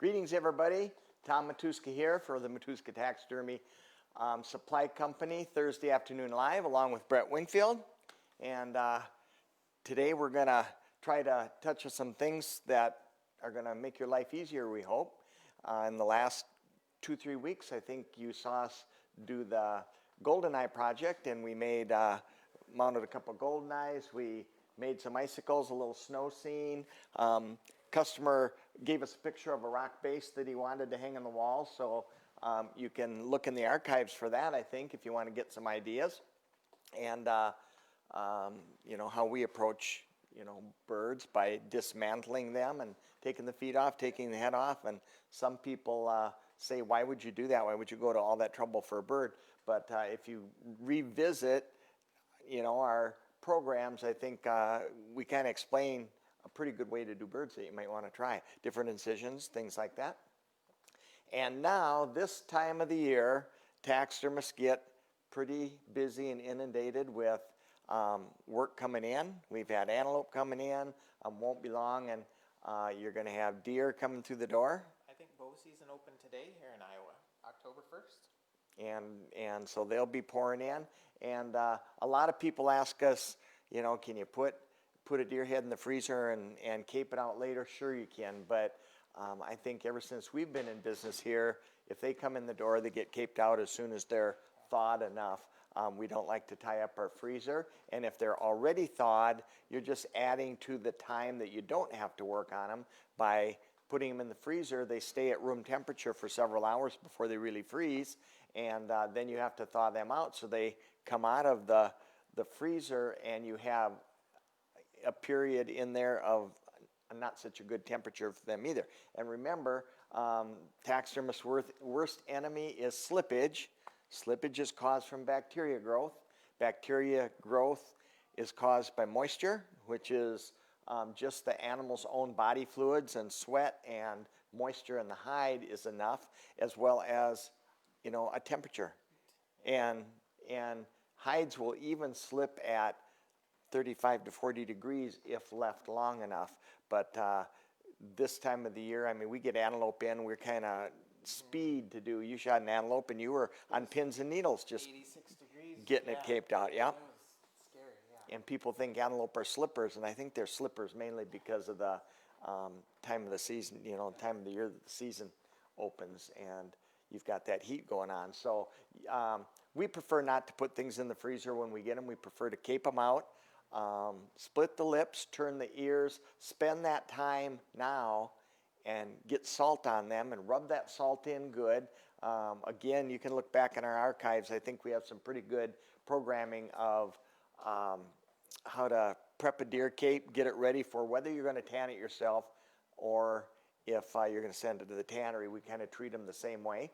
Greetings, everybody. Tom Matuska here for the Matuska Taxidermy Supply Company, Thursday afternoon live, along with Brett Wingfield. And today we're going to try to touch on some things that are going to make your life easier, we hope. In the last 2-3 weeks, I think you saw us do the golden eye project, and we made mounted a couple golden eyes. We made some icicles, a little snow scene. Customer gave us a picture of a rock base that he wanted to hang on the wall, so you can look in the archives for that, I think, if you want to get some ideas. And you know, how we approach, you know, birds by dismantling them and taking the feet off, taking the head off. And some people say, why would you do that? Why would you go to all that trouble for a bird? But if you revisit, you know, our programs, I think we kind of explain a pretty good way to do birds that you might want to try. Different incisions, things like that. And now, this time of the year, taxidermists get pretty busy and inundated with work coming in. We've had antelope coming in, won't be long, and you're going to have deer coming through the door. I think bow season opened today here in Iowa, October 1st. And so they'll be pouring in. And a lot of people ask us, you know, can you put a deer head in the freezer and cape it out later? Sure you can, but I think ever since we've been in business here, if they come in the door, they get caped out as soon as they're thawed enough. We don't like to tie up our freezer, and if they're already thawed, you're just adding to the time that you don't have to work on them. By putting them in the freezer, they stay at room temperature for several hours before they really freeze, and then you have to thaw them out so they come out of the freezer, and you have a period in there of not such a good temperature for them either. And remember, taxidermist's worst enemy is slippage. Slippage is caused from bacteria growth. Bacteria growth is caused by moisture, which is just the animal's own body fluids, and sweat and moisture in the hide is enough, as well as, you know, a temperature. And hides will even slip at 35 to 40 degrees if left long enough. But this time of the year, I mean, we get antelope in, we're kind of speed to do. You shot an antelope and you were on pins and needles just 86 degrees. Getting it caped out. Yeah. It was scary, yeah. And people think antelope are slippers, and I think they're slippers mainly because of the time of the season, you know, time of the year that the season opens, and you've got that heat going on. So we prefer not to put things in the freezer when we get them. We prefer to cape them out. Split the lips, turn the ears, spend that time now and get salt on them and rub that salt in good. Again, you can look back in our archives. I think we have some pretty good programming of how to prep a deer cape, get it ready for whether you're going to tan it yourself or if you're going to send it to the tannery. We kind of treat them the same way.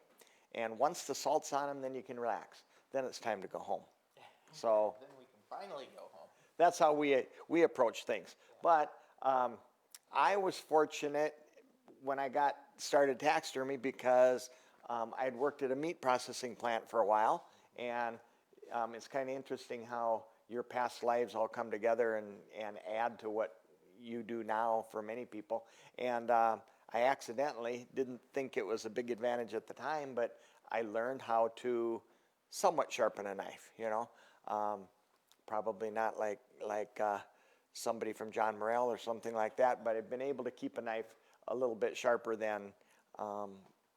And once the salt's on them, then you can relax. Then it's time to go home. So then we can finally go home. That's how we approach things. But I was fortunate when I got started taxidermy because I'd worked at a meat processing plant for a while, and it's kind of interesting how your past lives all come together and add to what you do now for many people. And I accidentally didn't think it was a big advantage at the time, but I learned how to somewhat sharpen a knife, you know. Probably not like somebody from John Morrell or something like that, but I've been able to keep a knife a little bit sharper than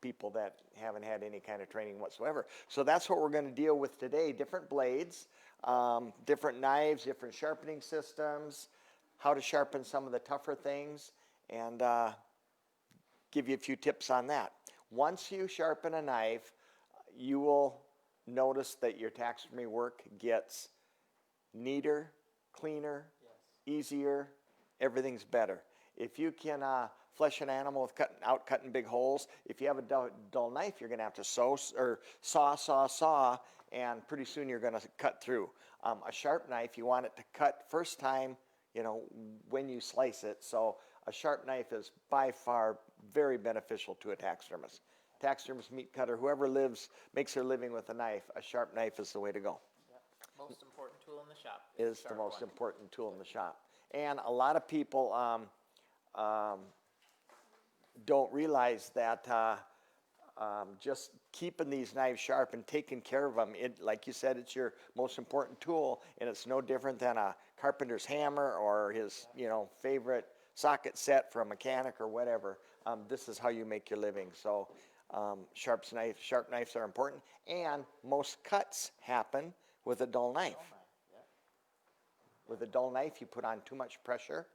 people that haven't had any kind of training whatsoever. So that's what we're going to deal with today. Different blades, different knives, different sharpening systems, how to sharpen some of the tougher things, and give you a few tips on that. Once you sharpen a knife, you will notice that your taxidermy work gets neater, cleaner, Yes. easier, everything's better. If you can flesh an animal with cutting big holes, if you have a dull knife, you're going to have to saw, and pretty soon you're going to cut through. A sharp knife, you want it to cut first time, you know, when you slice it. So a sharp knife is by far very beneficial to a taxidermist. Taxidermist, meat cutter, whoever makes their living with a knife, a sharp knife is the way to go. Most important tool in the shop is the most important tool in the shop. And a lot of people don't realize that just keeping these knives sharp and taking care of them, like you said, it's your most important tool, and it's no different than a carpenter's hammer or his, favorite socket set for a mechanic or whatever. This is how you make your living. So sharp knives are important, and most cuts happen with a dull knife. With a dull knife, you put on too much pressure,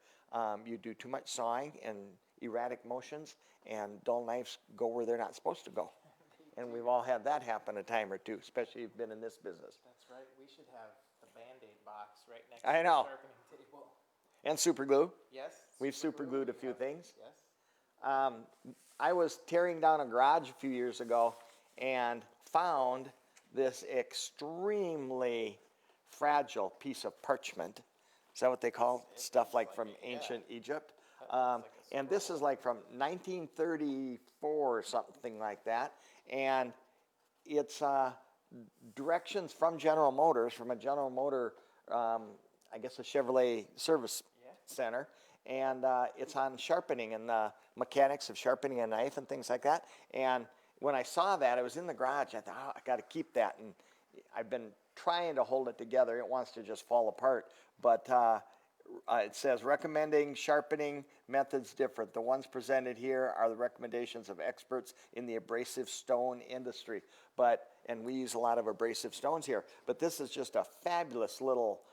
you do too much sawing and erratic motions, and dull knives go where they're not supposed to go. And we've all had that happen a time or two, especially if you've been in this business. That's right. We should have the Band-Aid box right next I to know. the sharpening table. And super glue. Yes. We've super glued a few things. Yes. I was tearing down a garage a few years ago and found this extremely fragile piece of parchment. Is that what they call stuff like from ancient Egypt? And this is like from 1934 or something like that. And it's directions from General Motors, from a General Motor, I guess a Chevrolet service center. And it's on sharpening and the mechanics of sharpening a knife and things like that. And when I saw that, it was in the garage. I thought, I got to keep that. And I've been trying to hold it together. It wants to just fall apart. But it says recommending sharpening methods different. The ones presented here are the recommendations of experts in the abrasive stone industry. And we use a lot of abrasive stones here. But this is just a fabulous little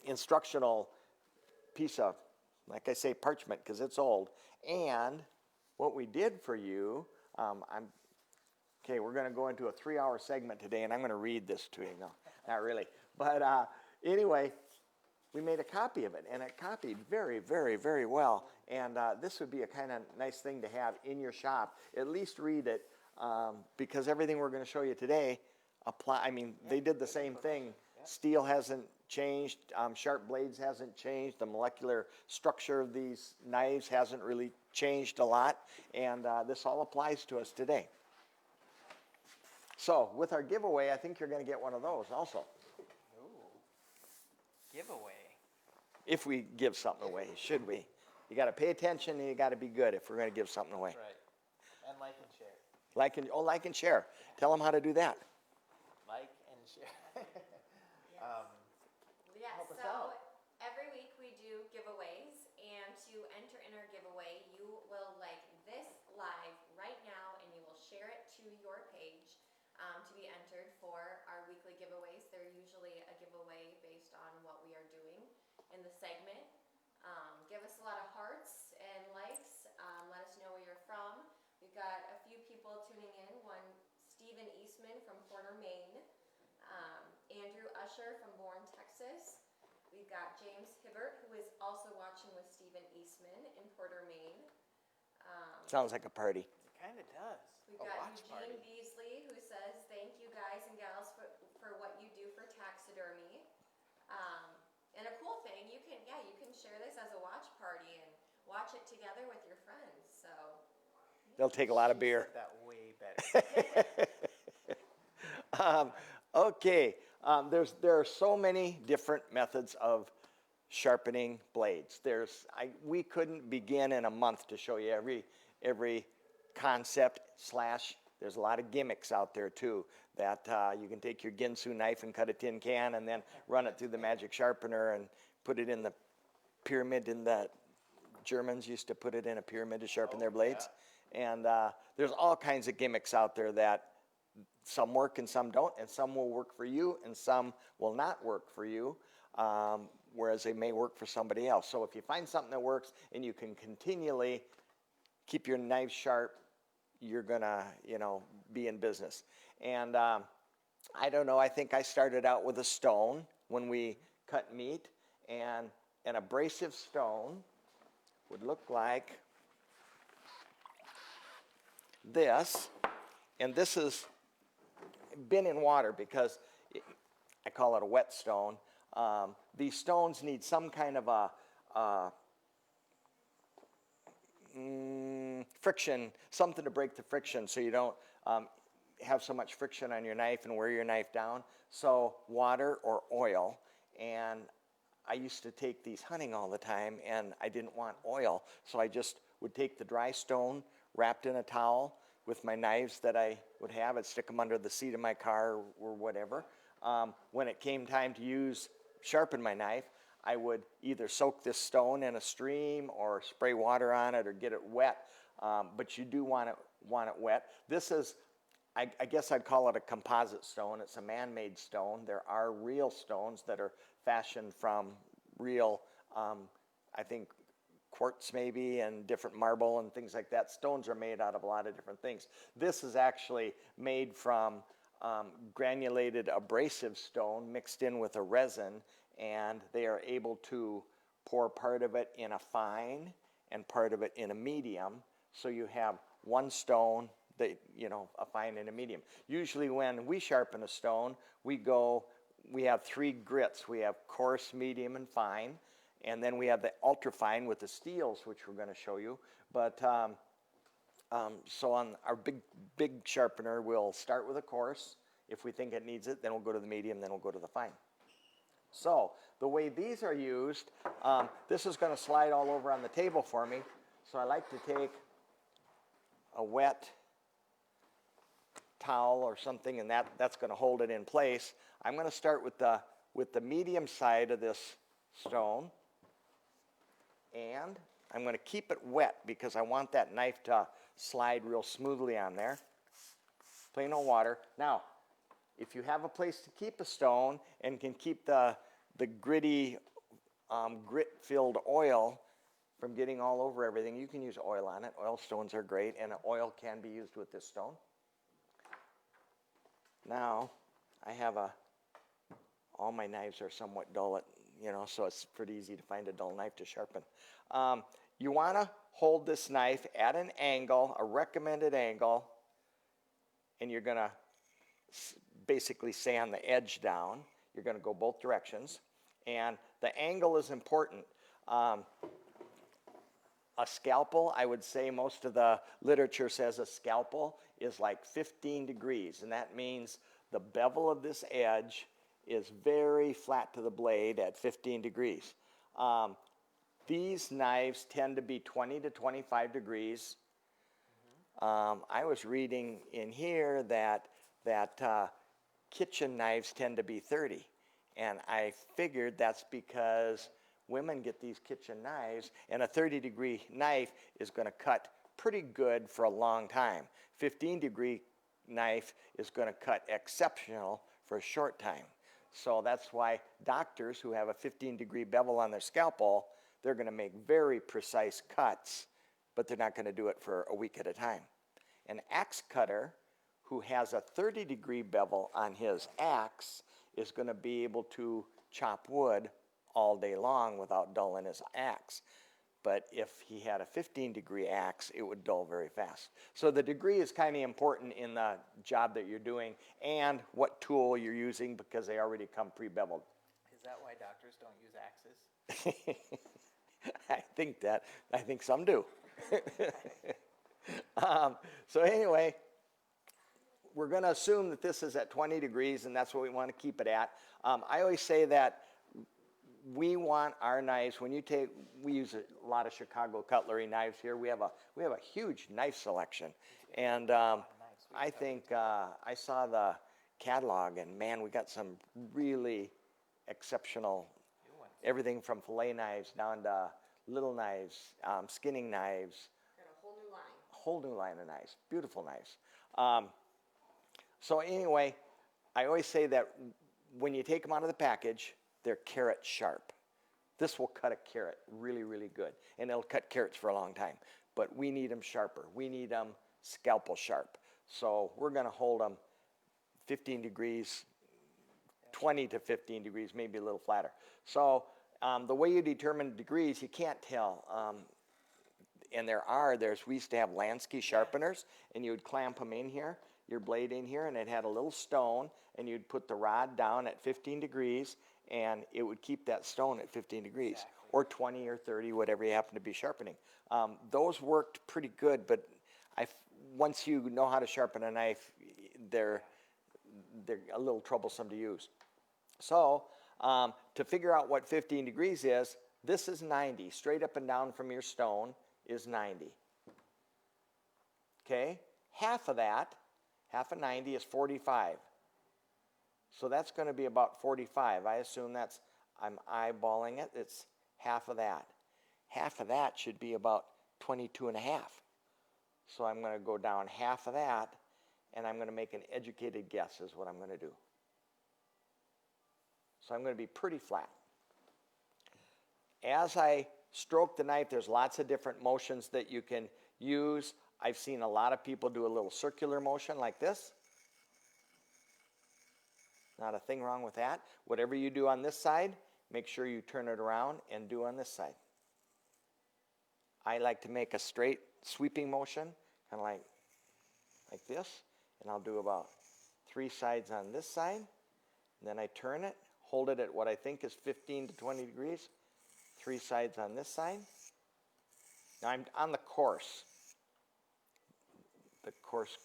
instructional piece of, like I say, parchment, because it's old. And what we did for you, we're going to go into a 3-hour segment today, and I'm going to read this to you. No, not really. But anyway, we made a copy of it, and it copied very, very, very well. And this would be a kind of nice thing to have in your shop. At least read it, because everything we're going to show you today they did the same thing. Steel hasn't changed. Sharp blades hasn't changed. The molecular structure of these knives hasn't really changed a lot. And this all applies to us today. So with our giveaway, I think you're going to get one of those also. Ooh. Giveaway. If we give something away, should we? You got to pay attention, and you got to be good if we're going to give something away. Right. And like and share. Like and share. Tell them how to do that. Like and share. Yes, Help us so out. every week we do giveaways, and to enter in our giveaway, you will like this live right now, and you will share it to your page to be entered for our weekly giveaways. They're usually a giveaway based on what we are doing in the segment. Give us a lot of hearts and likes. Let us know where you're from. We've got a few people tuning in. One, Stephen Eastman from Porter, Maine. Andrew Usher from Bourne, Texas. We've got James Hibbert, who is also watching with Stephen Eastman in Porter, Maine. Sounds like a party. It kind of does. We've A got watch Eugene party. Beasley, who says, thank you guys and gals for what you do for taxidermy. And a cool thing, you can share this as a watch party and watch it together with your friends. So They'll take a lot of She beer. said that way better. Okay, there are so many different methods of sharpening blades. We couldn't begin in a month to show you every concept / there's a lot of gimmicks out there too, that you can take your Ginsu knife and cut a tin can and then run it through the magic sharpener and put it in the pyramid. The Germans used to put it in a pyramid to sharpen their blades. Yeah. And there's all kinds of gimmicks out there that some work and some don't, and some will work for you and some will not work for you, whereas they may work for somebody else. So if you find something that works and you can continually keep your knife sharp, you're gonna, be in business. And I don't know, I think I started out with a stone when we cut meat, and an abrasive stone would look like this. And this has been in water because I call it a wet stone. These stones need some kind of a friction, something to break the friction so you don't have so much friction on your knife and wear your knife down. So water or oil. And I used to take these hunting all the time, and I didn't want oil, so I just would take the dry stone wrapped in a towel with my knives that I would have. I'd stick them under the seat of my car or whatever. When it came time to sharpen my knife, I would either soak this stone in a stream or spray water on it or get it wet. But you do want it wet. This is, I guess I'd call it a composite stone. It's a man-made stone. There are real stones that are fashioned from real, I think, quartz maybe, and different marble and things like that. Stones are made out of a lot of different things. This is actually made from granulated abrasive stone mixed in with a resin, and they are able to pour part of it in a fine and part of it in a medium. So you have one stone, a fine and a medium. Usually when we sharpen a stone, we have 3 grits. We have coarse, medium, and fine. And then we have the ultra fine with the steels, which we're going to show you. But so on our big sharpener, we'll start with a coarse. If we think it needs it, then we'll go to the medium, then we'll go to the fine. So the way these are used, this is going to slide all over on the table for me. So I like to take a wet towel or something, and that's going to hold it in place. I'm going to start with the medium side of this stone, and I'm going to keep it wet because I want that knife to slide real smoothly on there. Plain old water. Now, if you have a place to keep a stone and can keep the gritty, grit-filled oil from getting all over everything, you can use oil on it. Oil stones are great, and oil can be used with this stone. Now, I have all my knives are somewhat dull, so it's pretty easy to find a dull knife to sharpen. You want to hold this knife at an angle, a recommended angle, and you're going to basically sand the edge down. You're going to go both directions, and the angle is important. A scalpel, I would say most of the literature says a scalpel is like 15 degrees, and that means the bevel of this edge is very flat to the blade at 15 degrees. These knives tend to be 20 to 25 degrees. I was reading in here that kitchen knives tend to be 30, and I figured that's because women get these kitchen knives, and a 30-degree knife is going to cut pretty good for a long time. 15-degree knife is going to cut exceptional for a short time. So that's why doctors who have a 15-degree bevel on their scalpel, they're going to make very precise cuts, but they're not going to do it for a week at a time. An axe cutter who has a 30-degree bevel on his axe is going to be able to chop wood all day long without dulling his axe. But if he had a 15-degree axe, it would dull very fast. So the degree is kind of important in the job that you're doing and what tool you're using, because they already come pre-beveled. Is that why doctors don't use axes? I think some do. So anyway, we're going to assume that this is at 20 degrees, and that's what we want to keep it at. I always say that we want our knives, we use a lot of Chicago cutlery knives here. We have a huge knife selection. And I think I saw the catalog, and man, we got some really exceptional, everything from fillet knives down to little knives, skinning knives. Got a whole new line. A whole new line of knives, beautiful knives. So anyway, I always say that when you take them out of the package, they're carrot sharp. This will cut a carrot really, really good, and it'll cut carrots for a long time. But we need them sharper. We need them scalpel sharp. So we're going to hold them 15 degrees, 20 to 15 degrees, maybe a little flatter. So the way you determine degrees, you can't tell. And we used to have Lansky sharpeners, and you would clamp them in here, your blade in here, and it had a little stone, and you'd put the rod down at 15 degrees, and it would keep that stone at 15 degrees, exactly. Or 20 or 30, whatever you happen to be sharpening. Those worked pretty good, but once you know how to sharpen a knife, they're a little troublesome to use. So to figure out what 15 degrees is, this is 90. Straight up and down from your stone is 90. Okay? Half of that, half of 90 is 45. So that's going to be about 45. I assume I'm eyeballing it. It's half of that. Half of that should be about 22 and a half. So I'm going to go down half of that, and I'm going to make an educated guess is what I'm going to do. So I'm going to be pretty flat. As I stroke the knife, there's lots of different motions that you can use. I've seen a lot of people do a little circular motion like this. Not a thing wrong with that. Whatever you do on this side, make sure you turn it around and do on this side. I like to make a straight sweeping motion, kind of like this, and I'll do about 3 sides on this side, and then I turn it, hold it at what I think is 15 to 20 degrees, 3 sides on this side. Now I'm on the coarse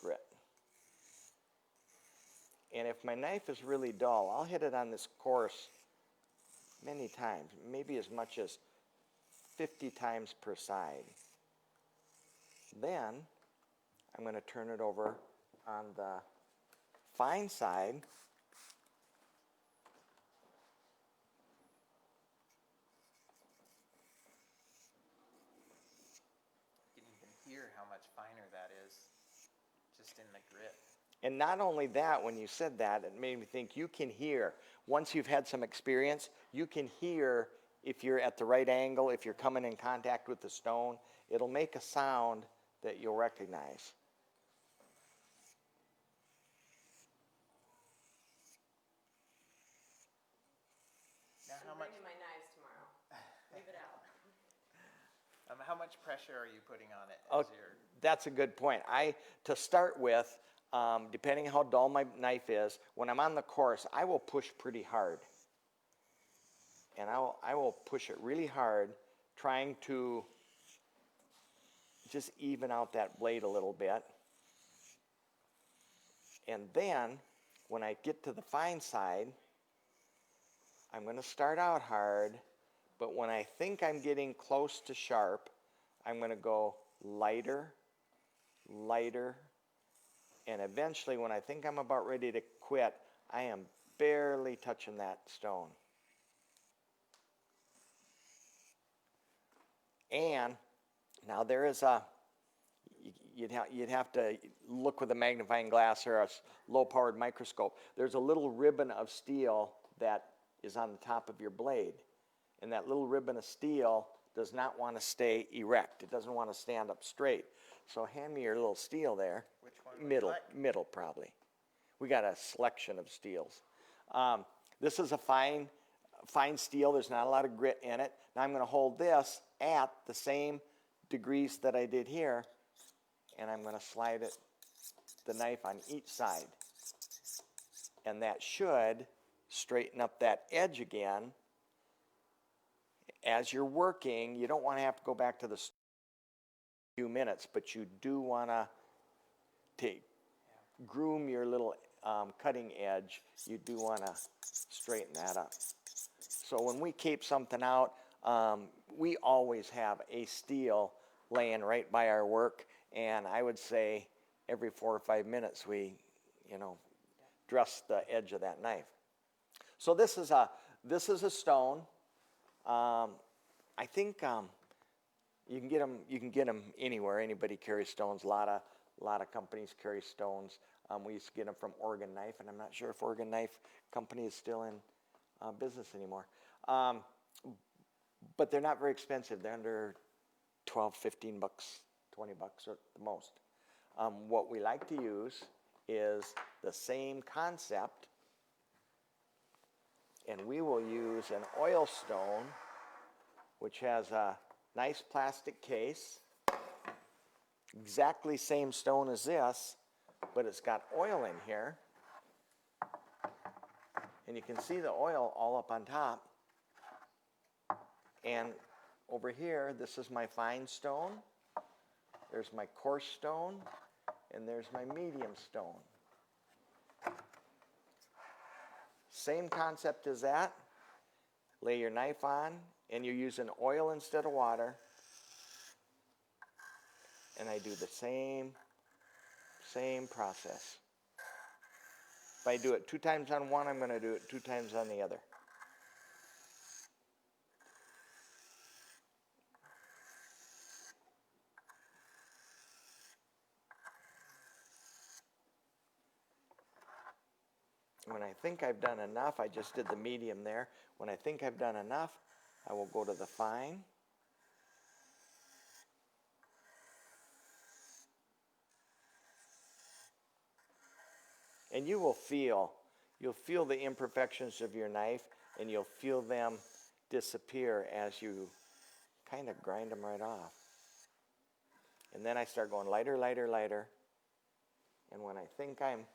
grit. And if my knife is really dull, I'll hit it on this coarse many times, maybe as much as 50 times per side. Then I'm going to turn it over on the fine side. You can even hear how much finer that is just in the grit. And not only that, when you said that, it made me think you can hear, once you've had some experience, you can hear if you're at the right angle, if you're coming in contact with the stone. It'll make a sound that you'll recognize. Now, I'm bringing my knives tomorrow. Leave it out. How much pressure are you putting on it? Oh, that's a good point. To start with, depending on how dull my knife is, when I'm on the coarse, I will push pretty hard. And I will push it really hard, trying to just even out that blade a little bit. And then, when I get to the fine side, I'm going to start out hard, but when I think I'm getting close to sharp, I'm going to go lighter, lighter, and eventually when I think I'm about ready to quit, I am barely touching that stone. And now there is you'd have to look with a magnifying glass or a low-powered microscope. There's a little ribbon of steel that is on the top of your blade. And that little ribbon of steel does not want to stay erect. It doesn't want to stand up straight. So hand me your little steel there. Which one would you like? Middle, probably. We got a selection of steels. This is a fine steel. There's not a lot of grit in it. Now I'm going to hold this at the same degrees that I did here, and I'm going to slide the knife on each side. And that should straighten up that edge again. As you're working, you don't want to have to go back to the few minutes, but you do want to groom your little cutting edge. You do want to straighten that up. So when we cape something out, we always have a steel laying right by our work, and I would say every 4 or 5 minutes we, dress the edge of that knife. So this is a stone. I think you can get them anywhere. Anybody carries stones. A lot of companies carry stones. We used to get them from Oregon Knife, and I'm not sure if Oregon Knife Company is still in business anymore. But they're not very expensive. They're under $12, $15, $20 at the most. What we like to use is the same concept, and we will use an oil stone, which has a nice plastic case, exactly same stone as this, but it's got oil in here, and you can see the oil all up on top. And over here, this is my fine stone, there's my coarse stone, and there's my medium stone. Same concept as that. Lay your knife on, and you're using oil instead of water. and I do the same process. If I do it 2 times on one, I'm going to do it 2 times on the other. When I think I've done enough, I just did the medium there. When I think I've done enough, I will go to the fine. And you'll feel the imperfections of your knife, and you'll feel them disappear as you kind of grind them right off. And then I start going lighter, lighter, lighter. And when I think I'm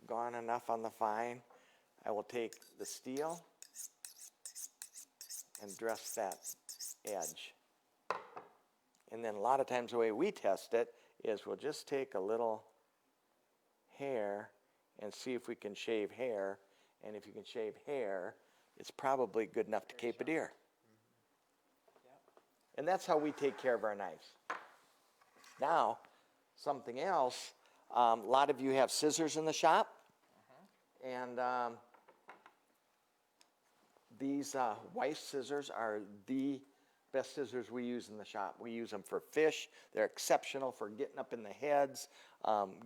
gone enough on the fine, I will take the steel and dress that edge. And then a lot of times the way we test it is we'll just take a little hair and see if we can shave hair. And if you can shave hair, it's probably good enough to cape a deer. And that's how we take care of our knives. Now, something else, a lot of you have scissors in the shop. And these Weiss scissors are the best scissors we use in the shop. We use them for fish. They're exceptional for getting up in the heads,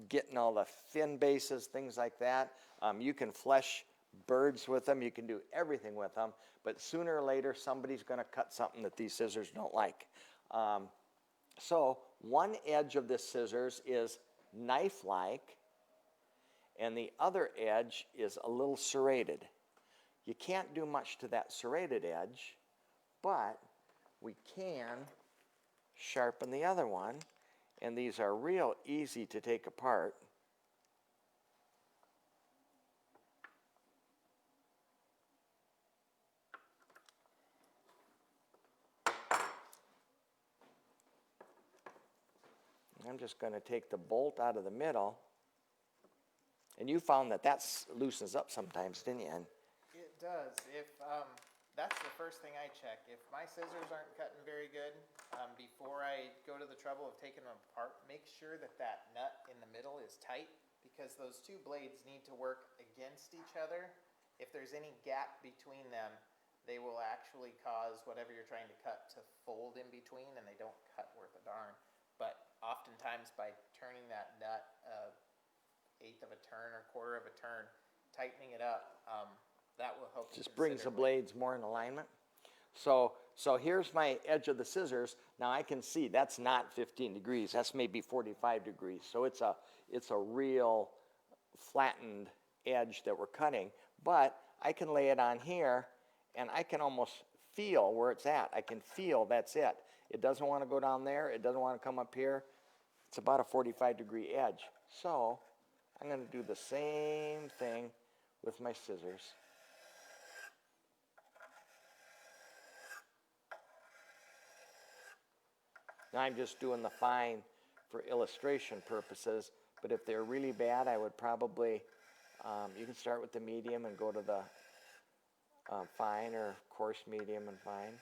getting all the fin bases, things like that. You can flesh birds with them. You can do everything with them. But sooner or later, somebody's going to cut something that these scissors don't like. So one edge of this scissors is knife-like, and the other edge is a little serrated. You can't do much to that serrated edge, but we can sharpen the other one, and these are real easy to take apart. I'm just going to take the bolt out of the middle. And you found that loosens up sometimes, didn't you? It does. If that's the first thing I check. If my scissors aren't cutting very good, before I go to the trouble of taking them apart, make sure that that nut in the middle is tight, because those two blades need to work against each other. If there's any gap between them, they will actually cause whatever you're trying to cut to fold in between, and they don't cut worth a darn. But oftentimes by turning that nut 1/8 of a turn or 1/4 of a turn, tightening it up, that will help. Just brings the blades more in alignment. So here's my edge of the scissors. Now I can see that's not 15 degrees. That's maybe 45 degrees. So it's a real flattened edge that we're cutting. But I can lay it on here, and I can almost feel where it's at. I can feel that's it. It doesn't want to go down there. It doesn't want to come up here. It's about a 45-degree edge. So I'm going to do the same thing with my scissors. Now I'm just doing the fine for illustration purposes, but if they're really bad, I would probably, you can start with the medium and go to the fine, or coarse, medium, and fine.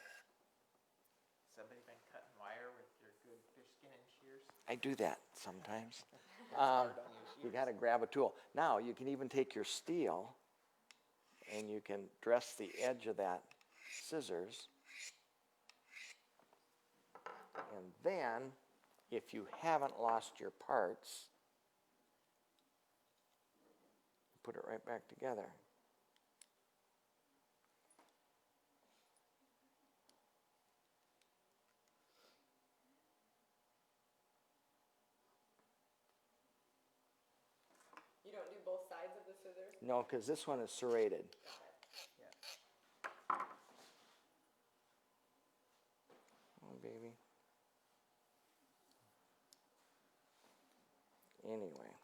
Somebody been cutting wire with your good fish skin and shears? I do that sometimes. Hard on your You got to grab a tool. Now you can even take your steel and you can dress the edge of that scissors. And then, if you haven't lost your parts, put it right back together. You don't do both sides of the scissors? No, because this one is serrated. Got it. Yeah. Oh, baby. Anyway,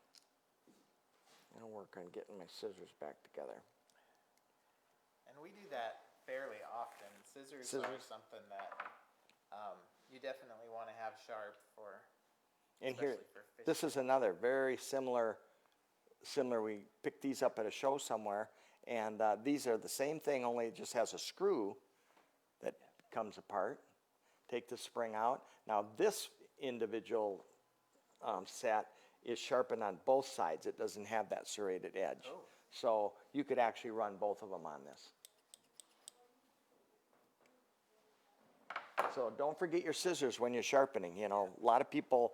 I'll work on getting my scissors back together. And we do that fairly often. Scissors are something that you definitely want to have sharp for. And here, especially for fishing. this is another very similar. We picked these up at a show somewhere, and these are the same thing, only it just has a screw that comes apart. take the spring out. Now this individual set is sharpened on both sides. It doesn't have that serrated edge. Oh. So you could actually run both of them on this. So don't forget your scissors when you're sharpening. You know, a lot of people,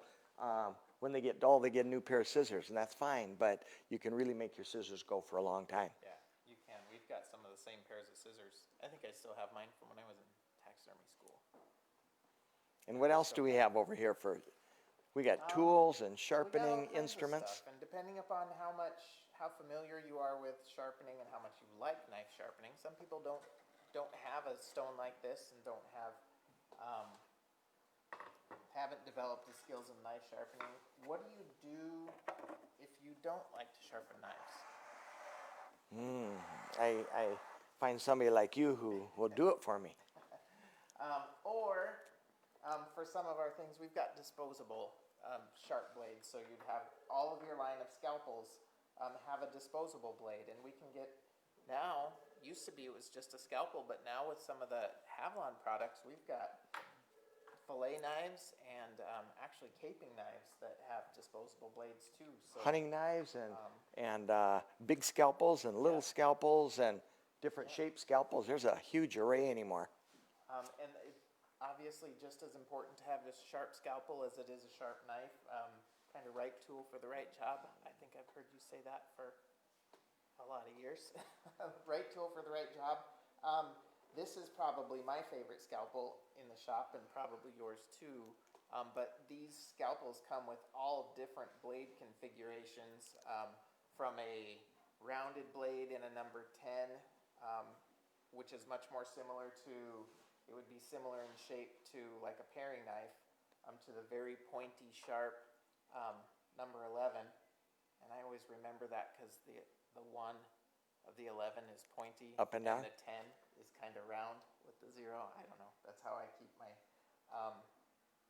when they get dull, they get a new pair of scissors, and that's fine, but you can really make your scissors go for a long time. Yeah, you can. We've got some of the same pairs of scissors. I think I still have mine from when I was in taxidermy school. And what else do we have over here for, we got tools and We got all sharpening kinds of instruments? stuff, and depending upon how familiar you are with sharpening and how much you like knife sharpening, some people don't have a stone like this and don't have haven't developed the skills in knife sharpening. What do you do if you don't like to sharpen knives? I find somebody like you who will do it for me. For some of our things, we've got disposable sharp blades. So you'd have all of your line of scalpels have a disposable blade, and we can get now. Used to be it was just a scalpel, but now with some of the Havlon products, we've got fillet knives and actually caping knives that have disposable blades too. So Hunting knives and big scalpels and little scalpels and different shaped scalpels. There's a huge array anymore. and obviously just as important to have this sharp scalpel as it is a sharp knife. Kind of right tool for the right job. I think I've heard you say that for a lot of years. Right tool for the right job. This is probably my favorite scalpel in the shop, and probably yours too. But these scalpels come with all different blade configurations, from a rounded blade in a number 10, which is much more similar to, it would be similar in shape to like a paring knife, to the very pointy, sharp number 11. And I always remember that because the 1 of the 11 is pointy. Up and down? And the 10 is kind of round with the 0. I don't know. That's how I keep my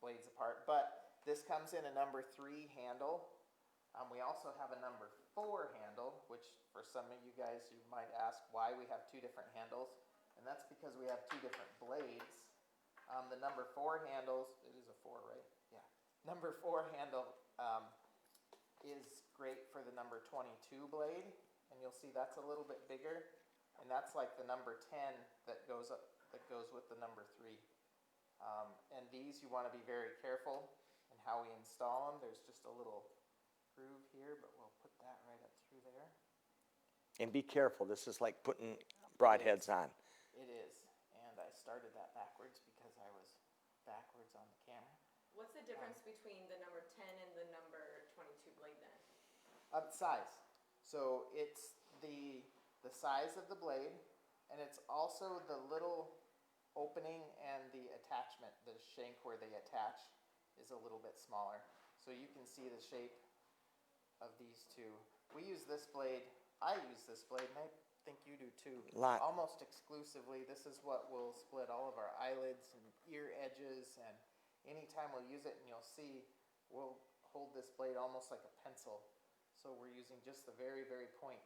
blades apart. But this comes in a number 3 handle. We also have a number 4 handle, which for some of you guys, you might ask why we have 2 different handles. And that's because we have 2 different blades. The number 4 handles, it is a 4, right? Yeah. Number 4 handle is great for the number 22 blade. And you'll see that's a little bit bigger. And that's like the number 10 that goes with the number 3. And these you want to be very careful in how we install them. There's just a little groove here, but we'll put that right up through there. And be careful. This is like putting broadheads on. It is. And I started that backwards because I was backwards on the camera. What's the difference between the number 10 and the number 22 blade then? Size. So it's the size of the blade, and it's also the little opening and the attachment, the shank where they attach is a little bit smaller. So you can see the shape of these two. We use this blade, I use this blade, and I think you do too. Lot. Almost exclusively. This is what will split all of our eyelids and ear edges, and anytime we'll use it, and you'll see, we'll hold this blade almost like a pencil. So we're using just the very, very point.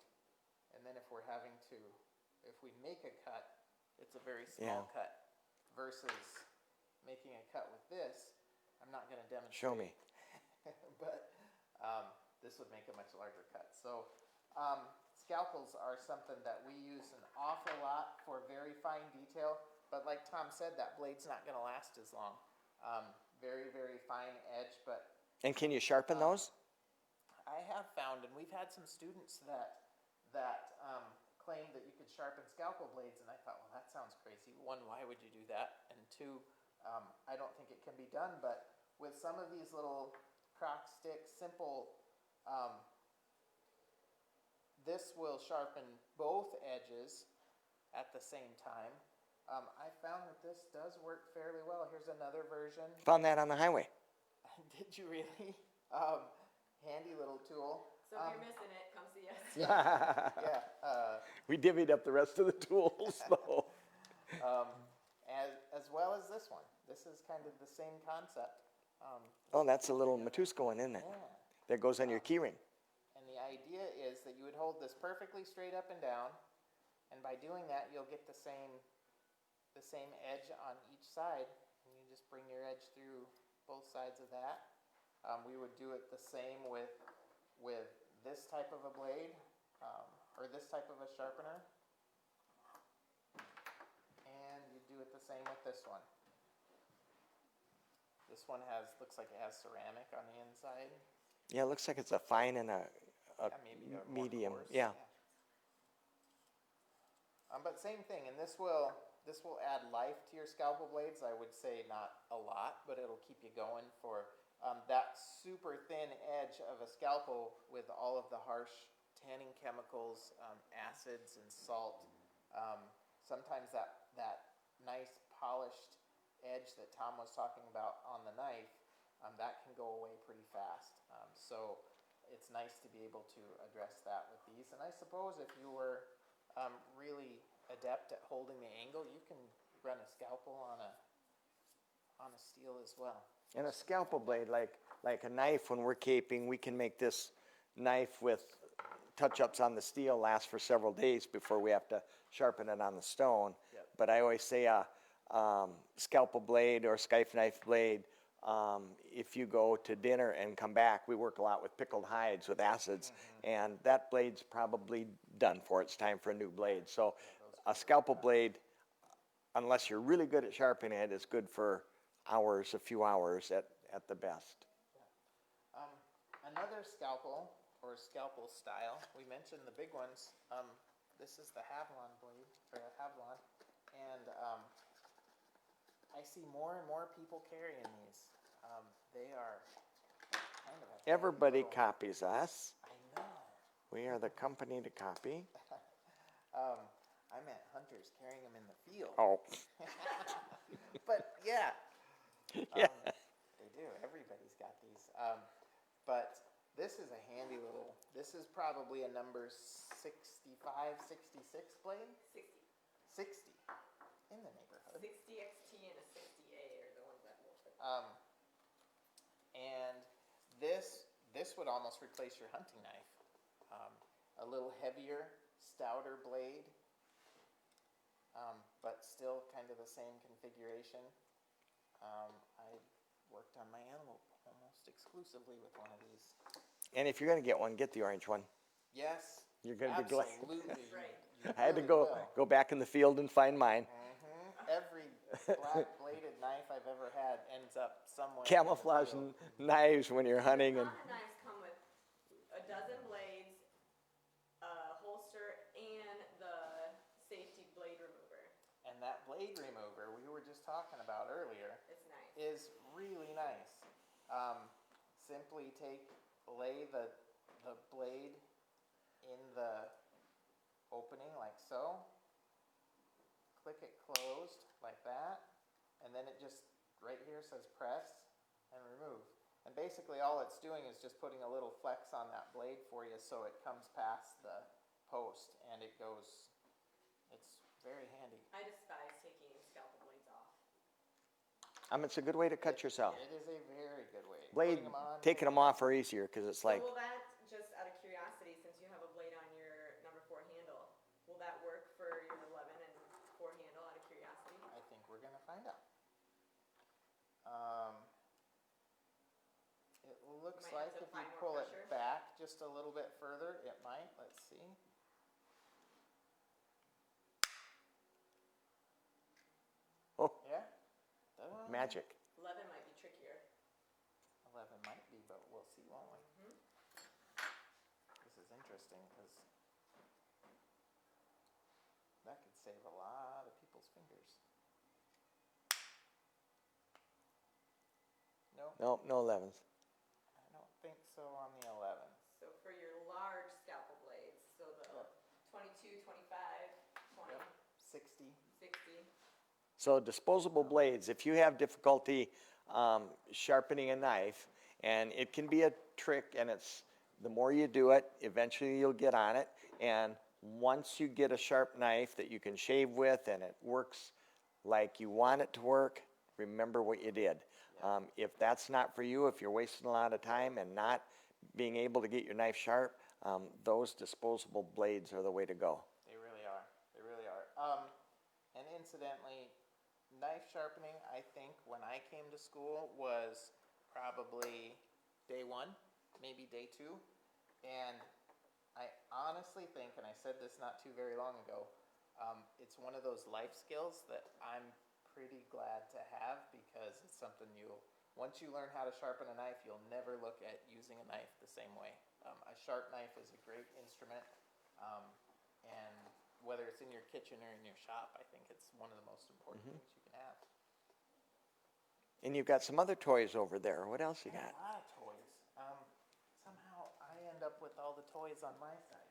And then if we're having to, if we make a cut, it's a very small cut versus making a cut with this. I'm not going to demonstrate. Show me. But this would make a much larger cut. So scalpels are something that we use an awful lot for very fine detail. But like Tom said, that blade's not going to last as long. Very, very fine edge. But And can you sharpen those? I have found, and we've had some students that claimed that you could sharpen scalpel blades, and I thought, well, that sounds crazy. 1, why would you do that? And 2, I don't think it can be done. But with some of these little crock stick, simple, this will sharpen both edges at the same time. I found that this does work fairly well. Here's another version. Found that on the highway. Did you really? Handy little tool. So if you're missing it, come see us. Yeah. We divvied up the rest of the tools, though. As well as this one. This is kind of the same concept. Oh, that's a little Matuska one, isn't it? Yeah. That goes on your key ring. And the idea is that you would hold this perfectly straight up and down, and by doing that, you'll get the same edge on each side. And you just bring your edge through both sides of that. We would do it the same with this type of a blade, or this type of a sharpener. And you do it the same with this one. This one looks like it has ceramic on the inside. Yeah, it looks like it's a fine and a Maybe a more medium. coarse, Yeah. But same thing, and this will add life to your scalpel blades. I would say not a lot, but it'll keep you going for that super thin edge of a scalpel with all of the harsh tanning chemicals, acids, and salt. Sometimes that nice polished edge that Tom was talking about on the knife, that can go away pretty fast. So it's nice to be able to address that with these. And I suppose if you were really adept at holding the angle, you can run a scalpel on a steel as well. And a scalpel blade, like a knife, when we're caping, we can make this knife with touch-ups on the steel last for several days before we have to sharpen it on the stone. Yep. But I always say a scalpel blade or Skype knife blade, if you go to dinner and come back, we work a lot with pickled hides with acids, and that blade's probably done for. It's time for a new blade. So a scalpel blade, unless you're really good at sharpening it, is good for hours, a few hours at the best. Another scalpel, or scalpel style, we mentioned the big ones. This is the Havlon blade, or Havlon, and I see more and more people carrying these. They are kind of a Everybody little, copies us. I know. We are the company to copy. I meant hunters carrying them in the field. Oh. But yeah, Yeah. they do. Everybody's got these. But this is a handy little, this is probably a number 65, 66 blade? 60. 60. In the neighborhood. 60 XT and a 60A are the ones that will fit. And this would almost replace your hunting knife. A little heavier, stouter blade, but still kind of the same configuration. I worked on my animal almost exclusively with one of these. And if you're going to get one, get the orange one. Yes, You're going to be glad. absolutely. That's right. You I had to really go back in the field and find mine. Every black bladed knife I've ever had ends up somewhere. Camouflage in the field. knives when you're hunting. And Common knives come with a dozen blades, a holster, and the safety blade remover. And that blade remover we were just talking about earlier It's nice. is really nice. Simply lay the blade in the opening like so. Click it closed like that, and then it just right here says press and remove. And basically all it's doing is just putting a little flex on that blade for you so it comes past the post and it goes, it's very handy. I despise taking scalpel blades off. it's a good way to cut yourself. It is a very good way. Blade, Putting 'em on, taking them off are easier because it's like, So will that, just out of curiosity, since you have a blade on your number 4 handle, will that work for your 11 and 4 handle out of curiosity? I think we're going to find out. It looks Might like have to if you apply more pull pressure. it back just a little bit further, it might. Let's see. oh, Yeah? magic. 11 might be trickier. 11 might be, but we'll see, won't we? This is interesting because that could save a lot of people's fingers. Nope, Nope, no 11s. I don't think so on the 11. So for your large scalpel blades, so the Yep. 22, 25, 20, Yep. 60. 60. So disposable blades, if you have difficulty sharpening a knife, and it can be a trick, and it's the more you do it, eventually you'll get on it. And once you get a sharp knife that you can shave with and it works like you want it to work, remember what you did. If that's not for you, if you're wasting a lot of time and not being able to get your knife sharp, those disposable blades are the way to go. They really are. They really are. And incidentally, knife sharpening, I think, when I came to school was probably day 1, maybe day 2. And I honestly think, and I said this not too very long ago, it's one of those life skills that I'm pretty glad to have, because it's something once you learn how to sharpen a knife, you'll never look at using a knife the same way. A sharp knife is a great instrument, and whether it's in your kitchen or in your shop, I think it's one of the most important things you can have. And you've got some other toys over there. What else you got? A lot of toys. Somehow I end up with all the toys on my side.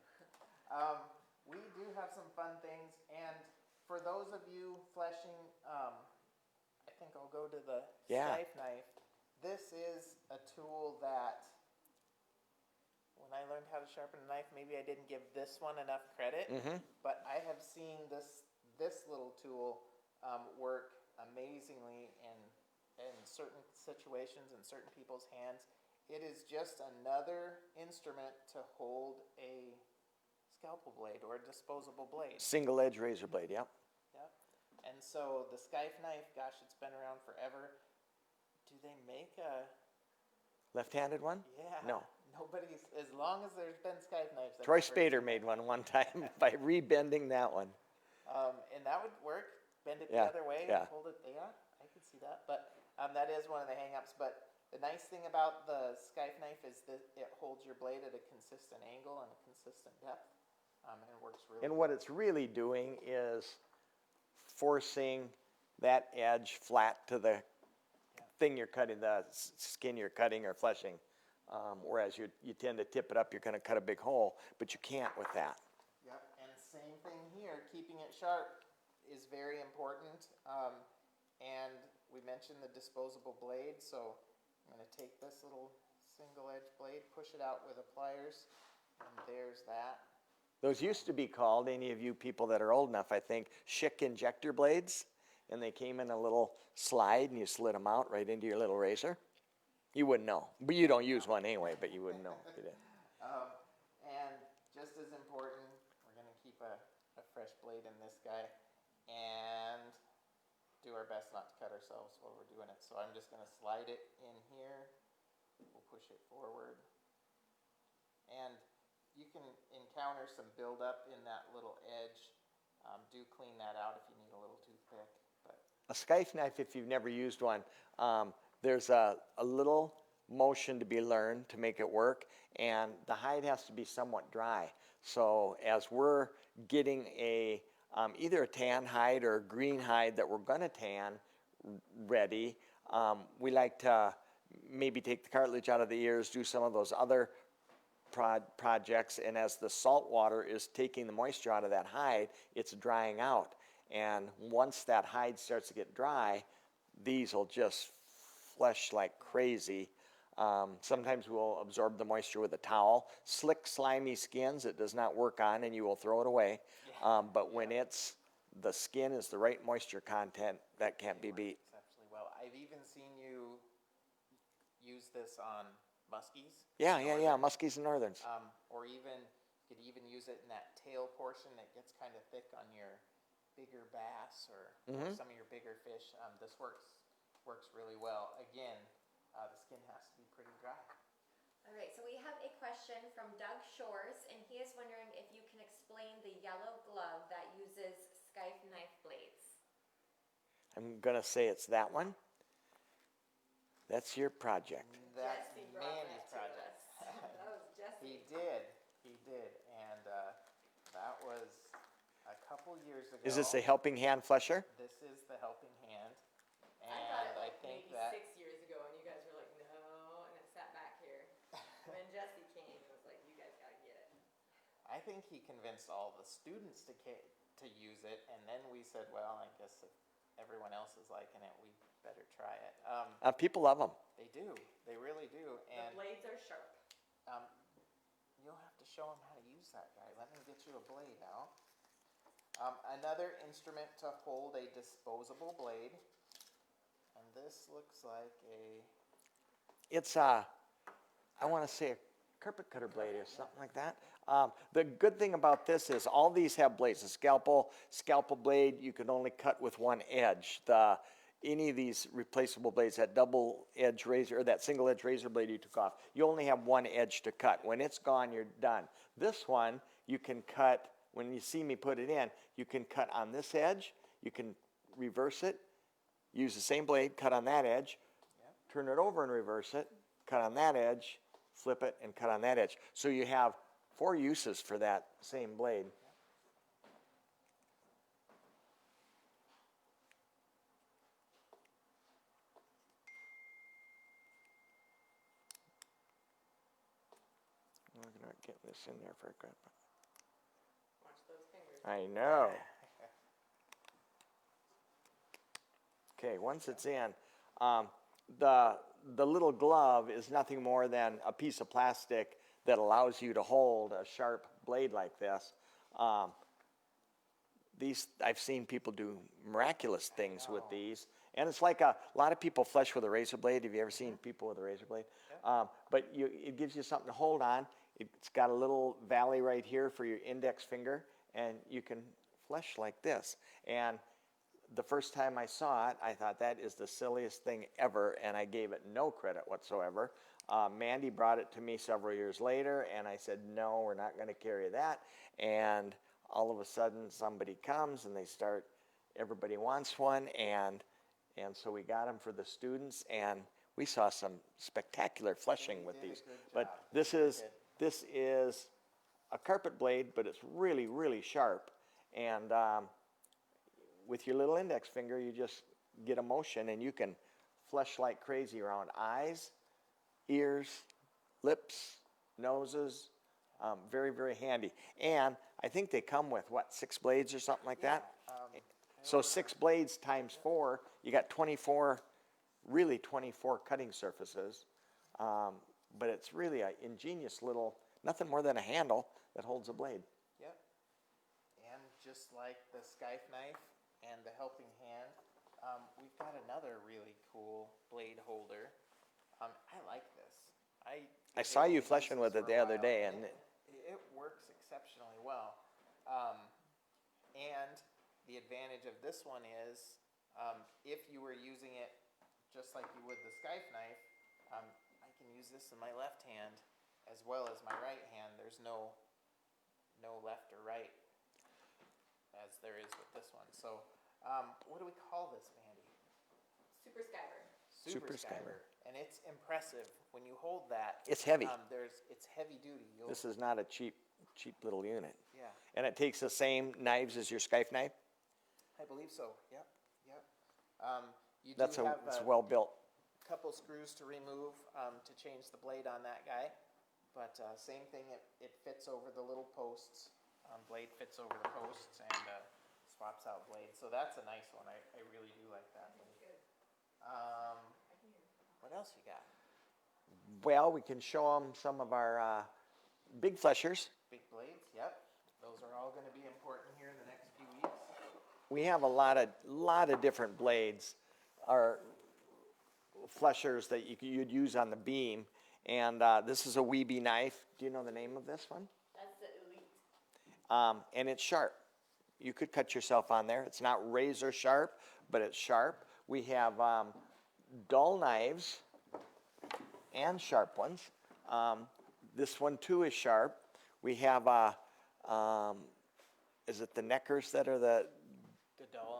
We do have some fun things, and for those of you fleshing, I think I'll go to the Skype Knife. This is a tool that, when I learned how to sharpen a knife, maybe I didn't give this one enough credit, but I have seen this little tool work amazingly in certain situations, in certain people's hands. It is just another instrument to hold a scalpel blade or a disposable blade. Single edge razor blade, yep. Yep. And so the Skype Knife, gosh, it's been around forever. Do they make a Left-handed one? Yeah. No. Nobody's, as long as there's been Skype Knives. I've Troy never Spader seen made one time by rebending that one. and that would work. Bend it Yeah, the other way, yeah. hold it. Yeah, I could see that. But that is one of the hang-ups. But the nice thing about the Skype Knife is that it holds your blade at a consistent angle and a consistent depth, and it works really And well. what it's really doing is forcing that edge flat to the thing you're cutting, the skin you're cutting or fleshing. Whereas you tend to tip it up, you're going to cut a big hole, but you can't with that. Yep, and same thing here. Keeping it sharp is very important. And we mentioned the disposable blade, so I'm going to take this little single edge blade, push it out with the pliers, and there's that. Those used to be called, any of you people that are old enough, I think, Schick injector blades. And they came in a little slide, and you slid them out right into your little razor. You wouldn't know. But you don't use one anyway, but you wouldn't know if you did. And just as important, we're going to keep a fresh blade in this guy and do our best not to cut ourselves while we're doing it. So I'm just going to slide it in here. We'll push it forward. And you can encounter some buildup in that little edge. Do clean that out if you need a little toothpick. But A Skype knife, if you've never used one, there's a little motion to be learned to make it work, and the hide has to be somewhat dry. So as we're getting either a tan hide or a green hide that we're going to tan ready, we like to maybe take the cartilage out of the ears, do some of those other projects, and as the salt water is taking the moisture out of that hide, it's drying out. And once that hide starts to get dry, these will just flesh like crazy. Sometimes we'll absorb the moisture with a towel. Slick, slimy skins, it does not work on, and you will throw it away. But when the skin is the right moisture content, that can't be beat. exceptionally well. I've even seen you use this on muskies. Yeah, muskies and northerns. Or even, you could even use it in that tail portion that gets kind of thick on your bigger bass or some of your bigger fish. This works really well. Again, the skin has to be pretty dry. All right, so we have a question from Doug Shores, and he is wondering if you can explain the yellow glove that uses Skype knife blades. I'm going to say it's that one. That's your project. That's Jesse brought Mandy's that to project. us. That was Jesse. He did, and that was a couple years ago. Is this a helping hand flesher? This is the helping hand, and I thought it I like think maybe that 6 years ago, and you guys were like, no, and it sat back here. When Jesse came, it was like, you guys gotta get it. I think he convinced all the students to use it, and then we said, well, I guess if everyone else is liking it, we better try it. People love them. They do, they really do, and The blades are sharp. you'll have to show him how to use that guy. Let me get you a blade out. Another instrument to hold a disposable blade, and this looks like It's I want to say a carpet cutter blade or something like that. The good thing about this is all these have blades. The scalpel blade, you can only cut with one edge. Any of these replaceable blades, that double edge razor or that single edge razor blade you took off, you only have one edge to cut. When it's gone, you're done. This one, you can cut, when you see me put it in, you can cut on this edge, you can reverse it, use the same blade, cut on that edge, turn it over and reverse it, cut on that edge, flip it, and cut on that edge. So you have 4 uses for that same blade. We're not getting this in there for a good. Watch those fingers. I know. Okay, once it's in, the little glove is nothing more than a piece of plastic that allows you to hold a sharp blade like this. I've seen people do miraculous things with these, and it's like a lot of people flesh with a razor blade. Have you ever seen people with a razor blade? But it gives you something to hold on. It's got a little valley right here for your index finger, and you can flesh like this. And the first time I saw it, I thought that is the silliest thing ever, and I gave it no credit whatsoever. Mandy brought it to me several years later, and I said, no, we're not going to carry that. And all of a sudden, somebody comes, and everybody wants one, and so we got them for the students, and we saw some spectacular fleshing with these. But this is a carpet blade, but it's really, really sharp. And with your little index finger, you just get a motion, and you can flesh like crazy around eyes, ears, lips, noses. Very, very handy. And I think they come with, 6 blades or something like that? So 6 blades times 4, you got 24 cutting surfaces. But it's really an ingenious little, nothing more than a handle that holds a blade. Yep. And just like the Skype Knife and the helping hand, we've got another really cool blade holder. I like this. I saw you fleshing with it the other day, and it works exceptionally well. And the advantage of this one is, if you were using it just like you would the Skype Knife, I can use this in my left hand as well as my right hand. There's no left or right as there is with this one. So, what do we call this, Mandy? Super Skyber. Super Skyber. And it's impressive when you hold that. It's heavy. It's heavy duty. This is not a cheap little unit. Yeah. And it takes the same knives as your Skype knife? I believe so. Yep. You That's do have it's well built. couple screws to remove to change the blade on that guy. But same thing, it fits over the little posts. Blade fits over the posts and swaps out blade. So that's a nice one. I really do like that one. What else you got? Well, we can show them some of our big fleshers. Big blades, yep. Those are all going to be important here in the next few weeks. We have a lot of different blades, or fleshers that you'd use on the beam. And this is a Weeby knife. Do you know the name of this one? That's the Elite. And it's sharp. You could cut yourself on there. It's not razor sharp, but it's sharp. We have dull knives and sharp ones. This one too is sharp. We have is it the neckers that are the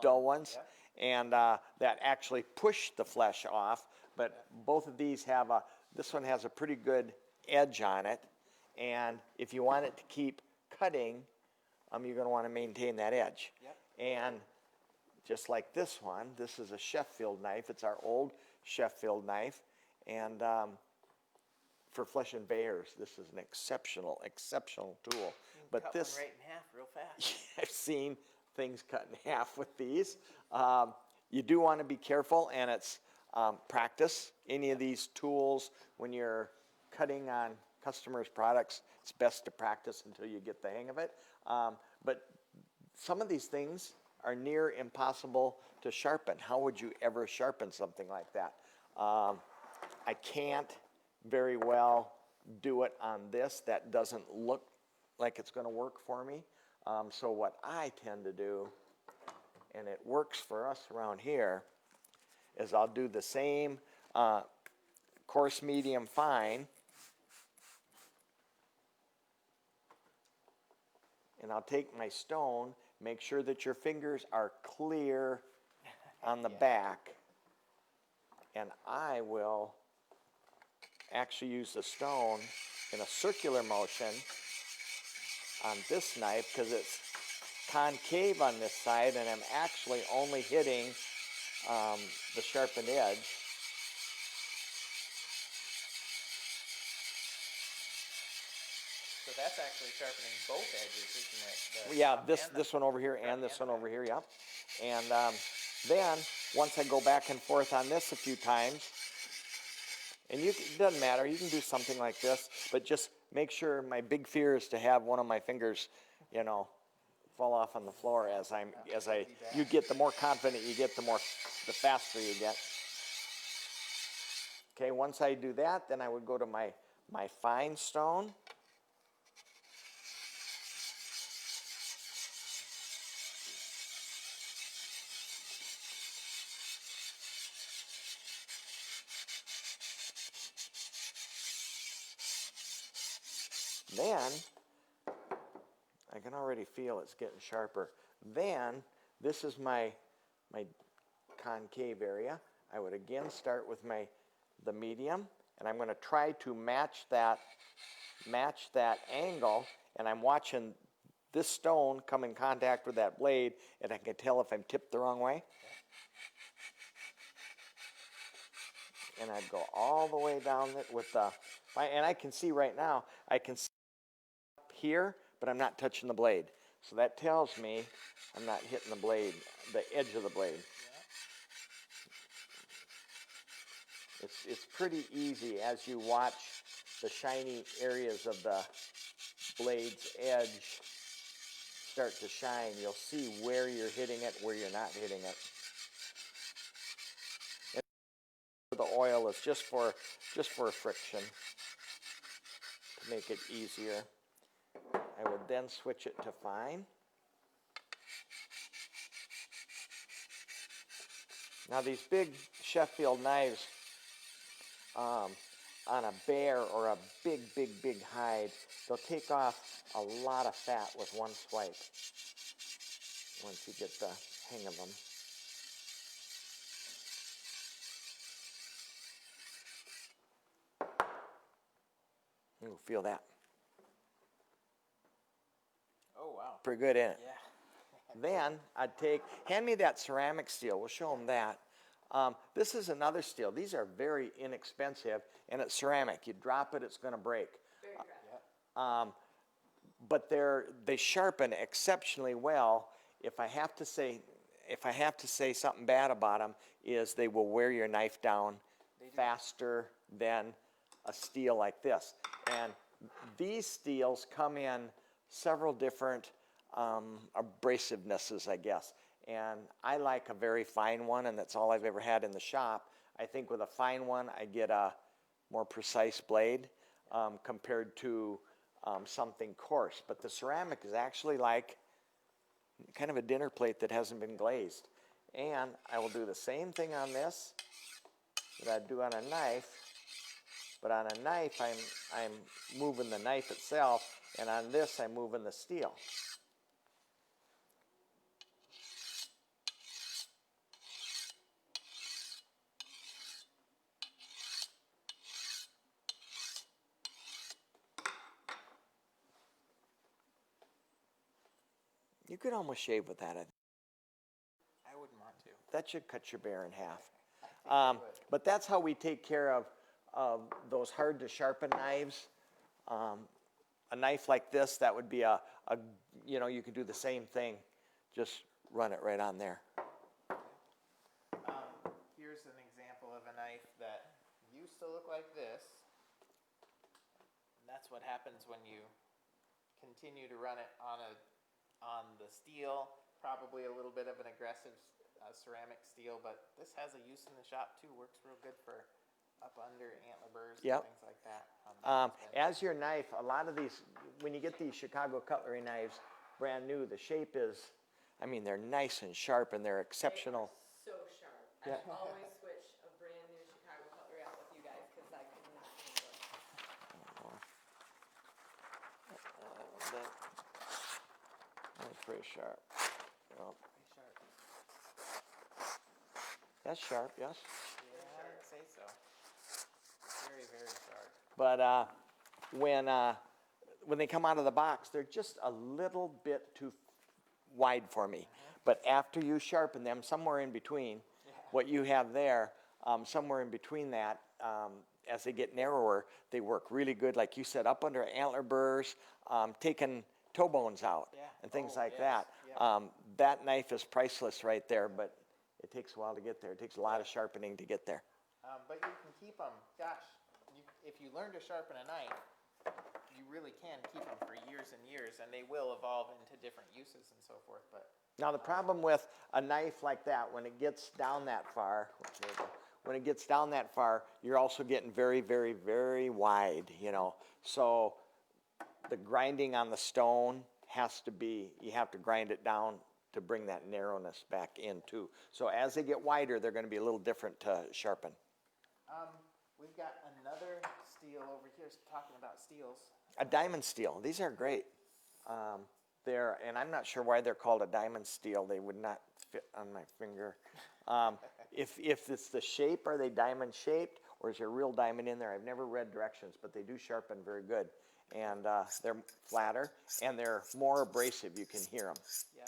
dull ones? Yeah. And that actually push the flesh off. But both of these have this one has a pretty good edge on it. And if you want it to keep cutting, you're going to want to maintain that edge. Yep. And just like this one, this is a Sheffield knife. It's our old Sheffield knife. And for flesh and bears, this is an exceptional tool. But cut this, one right in half real fast. I've seen things cut in half with these. You do want to be careful, and it's practice. Any of these tools, when you're cutting on customers' products, it's best to practice until you get the hang of it. But some of these things are near impossible to sharpen. How would you ever sharpen something like that? I can't very well do it on this that doesn't look like it's going to work for me. So what I tend to do, and it works for us around here, is I'll do the same coarse, medium, fine, and I'll take my stone, make sure that your fingers are clear on the back, and I will actually use the stone in a circular motion on this knife because it's concave on this side, and I'm actually only hitting the sharpened edge. So that's actually sharpening both edges, isn't it? The Yeah, top this and this the one over here front and this the one over back. here, yep. And then once I go back and forth on this a few times, and it doesn't matter, you can do something like this, but just make sure, my big fear is to have one of my fingers, you know, fall off on the floor you get, the more confident you get, the faster you get. Okay, once I do that, then I would go to my fine stone. Then, I can already feel it's getting sharper. Then, this is my concave area. I would again start with the medium, and I'm going to try to match that angle, and I'm watching this stone come in contact with that blade, and I can tell if I'm tipped the wrong way. And I'd go all the way down it with and I can see right now, I can see up here, but I'm not touching the blade. So that tells me I'm not hitting the blade, the edge of the blade. Yeah. It's pretty easy as you watch the shiny areas of the blade's edge start to shine. You'll see where you're hitting it, where you're not hitting it. The oil is just for friction to make it easier. I would then switch it to fine. Now these big Sheffield knives on a bear or a big hide, they'll take off a lot of fat with one swipe once you get the hang of them. Ooh, feel that. Oh, wow. Pretty good, isn't it? Yeah. Then I'd hand me that ceramic steel. We'll show them that. This is another steel. These are very inexpensive, and it's ceramic. You drop it, it's going to break. Very dry. But they sharpen exceptionally well. If I have to say something bad about them, is they will wear your knife down faster than a steel like this. And these steels come in several different abrasivenesses, I guess. And I like a very fine one, and that's all I've ever had in the shop. I think with a fine one, I get a more precise blade compared to something coarse. But the ceramic is actually like kind of a dinner plate that hasn't been glazed. And I will do the same thing on this that I'd do on a knife. But on a knife, I'm moving the knife itself, and on this, I'm moving the steel. You could almost shave with that. I wouldn't want to. That should cut your bear in half. But that's how we take care of those hard to sharpen knives. A knife like this, that would be you could do the same thing. Just run it right on there. Here's an example of a knife that used to look like this. And that's what happens when you continue to run it on the steel. Probably a little bit of an aggressive ceramic steel, but this has a use in the shop too. Works real good for up under antler burrs Yep. and things like that. That's been- As your knife, a lot of these, when you get these Chicago cutlery knives, brand new, the shape is, I mean, they're nice and sharp and they're exceptional. They are so sharp. Yeah. I always switch a brand new Chicago cutlery out with you guys because I could not handle it. That's pretty sharp. Well, Pretty sharp. that's sharp, yes. Yeah, I'd say so. Very, very sharp. But when they come out of the box, they're just a little bit too wide for me. But after you sharpen them, somewhere in between, what you have there, somewhere in between that, as they get narrower, they work really good. Like you said, up under antler burrs, taking toe bones out Yeah. and things Oh, like yes. that. Yep. That knife is priceless right there, but it takes a while to get there. It takes a lot of sharpening to get there. But you can keep them, gosh, if you learn to sharpen a knife, you really can keep them for years and years, and they will evolve into different uses and so forth. But Now the problem with a knife like that, when it gets down that far, when it gets down that far, you're also getting very, very, very wide, you know. So the grinding on the stone has to be, you have to grind it down to bring that narrowness back in too. So as they get wider, they're going to be a little different to sharpen. we've got another steel over here talking about steels. A diamond steel, these are great. And I'm not sure why they're called a diamond steel. They would not fit on my finger. If it's the shape, are they diamond shaped, or is there a real diamond in there? I've never read directions, but they do sharpen very good. And they're flatter, and they're more abrasive. You can hear them. Yeah.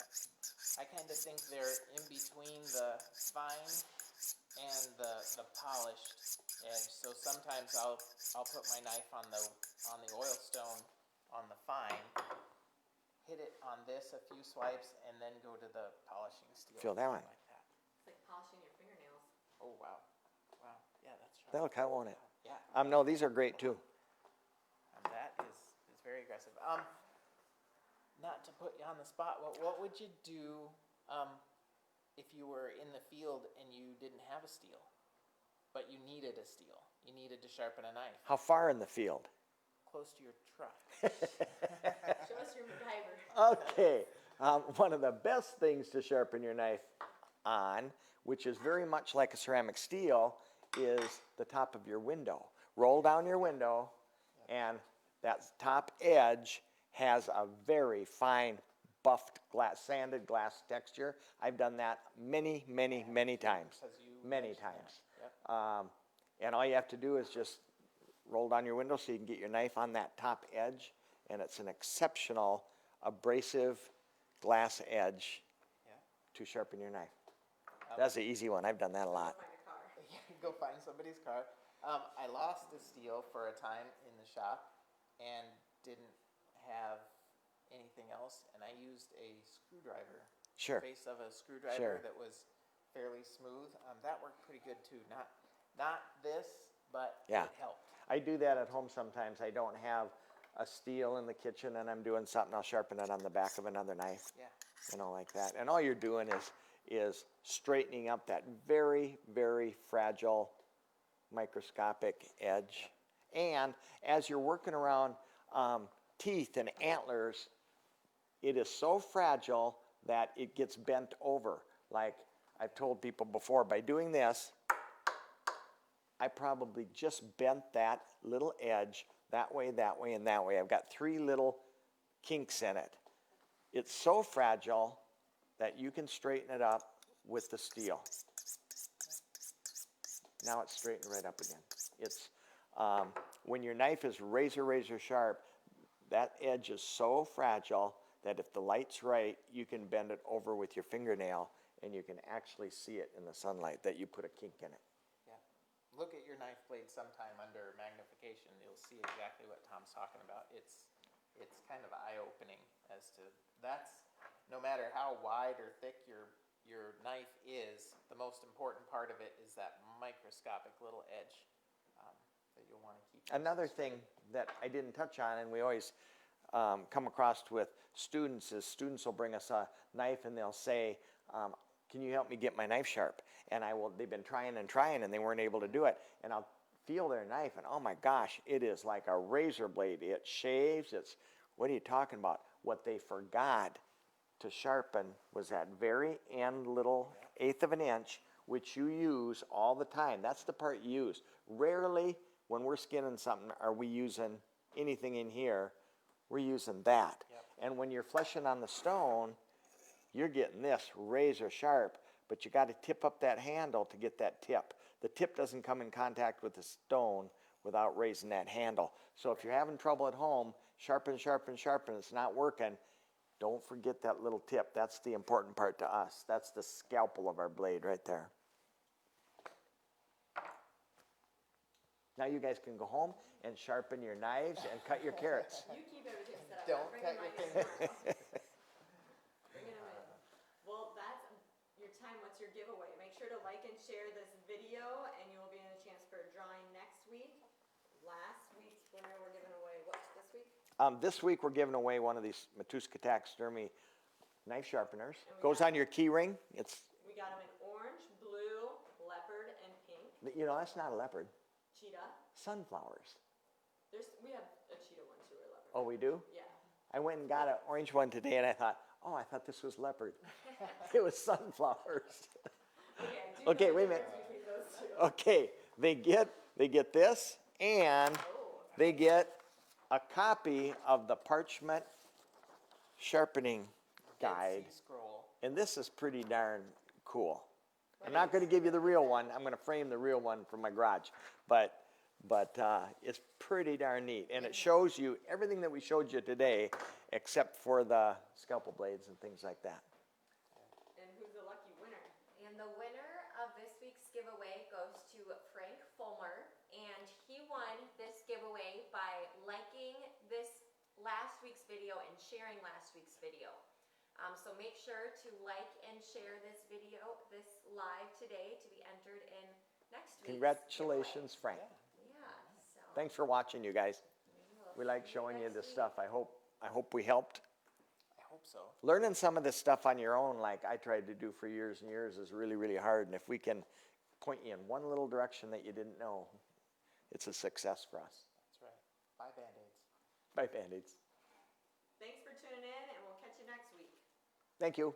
I kind of think they're in between the fine and the polished edge. So sometimes I'll put my knife on the oil stone on the fine, hit it on this a few swipes, and then go to the polishing steel. Feel that one. Like that. It's like polishing your fingernails. Oh wow, wow, yeah, that's sharp. That'll cut, won't it? Yeah, No, these are great too. that is very aggressive. Not to put you on the spot, what would you do if you were in the field and you didn't have a steel, but you needed a steel? You needed to sharpen a knife How far in the field? close to your truck. Show us your MacGyver. Okay, one of the best things to sharpen your knife on, which is very much like a ceramic steel, is the top of your window. Roll down your window, and that top edge has a very fine buffed glass, sanded glass texture. I've done that many, many, many times. Because you Many mentioned times. that. Yep. And all you have to do is just roll down your window so you can get your knife on that top edge, and it's an exceptional abrasive glass edge Yeah. to sharpen your knife. That's the easy one. I've done that a lot. Find a car. Go find somebody's car. I lost a steel for a time in the shop and didn't have anything else, and I used a screwdriver. Sure. Base of a screwdriver Sure. that was fairly smooth. That worked pretty good too. Not this, but Yeah. it helped. I do that at home sometimes. I don't have a steel in the kitchen and I'm doing something, I'll sharpen it on the back of another knife, Yeah. you know, like that. And all you're doing is straightening up that very, very fragile microscopic edge. And as you're working around teeth and antlers, it is so fragile that it gets bent over. Like I've told people before, by doing this, I probably just bent that little edge that way, that way, and that way. I've got 3 little kinks in it. It's so fragile that you can straighten it up with the steel. Now it's straightened right up again. It's when your knife is razor, razor sharp, that edge is so fragile that if the light's right, you can bend it over with your fingernail and you can actually see it in the sunlight that you put a kink in it. Yeah. Look at your knife blade sometime under magnification. You'll see exactly what Tom's talking about. It's kind of eye-opening as to that's no matter how wide or thick your knife is, the most important part of it is that microscopic little edge that you'll want to keep. Another thing that I didn't touch on, and we always come across with students, is students will bring us a knife and they'll say, can you help me get my knife sharp? And they've been trying and trying and they weren't able to do it. And I'll feel their knife, and oh my gosh, it is like a razor blade. It shaves. What are you talking about? What they forgot to sharpen was that very end little 1/8 of an inch, which you use all the time. That's the part you use. Rarely, when we're skinning something, are we using anything in here. We're using that. Yep. And when you're fleshing on the stone, you're getting this razor sharp, but you got to tip up that handle to get that tip. The tip doesn't come in contact with the stone without raising that handle. So if you're having trouble at home, sharpen, it's not working, don't forget that little tip. That's the important part to us. That's the scalpel of our blade right there. Now you guys can go home and sharpen your knives and cut your carrots. You keep everything set up. Don't I'm bringing cut your mine fingers. tomorrow. Bringing them in. Well, that's your time. What's your giveaway? Make sure to like and share this video, and you will be in a chance for a drawing next week. Last week's winner we're giving away. What's this week? This week we're giving away one of these Matuska Taxidermy knife sharpeners. And we Goes got- on your key ring. We got them in orange, blue, leopard, and pink. You know, that's not a leopard. Cheetah. Sunflowers. We have a cheetah one too, or leopard. Oh, we do? Yeah. I went and got an orange one today, and I thought this was leopard. It was sunflowers. Okay. I do Okay, know the wait a minute. difference between those two. Okay, they get this, and Oh. they get a copy of the parchment sharpening guide, Dead Sea Scroll. and this is pretty darn cool. I'm not going to give you the real one. I'm going to frame the real one from my garage, but it's pretty darn neat, and it shows you everything that we showed you today, except for the scalpel blades and things like that. And who's the lucky winner? And the winner of this week's giveaway goes to Frank Fulmer, and he won this giveaway by liking this last week's video and sharing last week's video. So make sure to like and share this video, this live today, to be entered in next week's Congratulations, Frank. giveaway. Yeah, so. Thanks for watching, you guys. will We like see showing you next this week. stuff. I hope we helped. I hope so. Learning some of this stuff on your own, like I tried to do for years and years, is really, really hard. And if we can point you in one little direction that you didn't know, it's a success for us. That's right. Buy Band-Aids. Bye, Band-Aids. Thanks for tuning in, and we'll catch you next week. Thank you.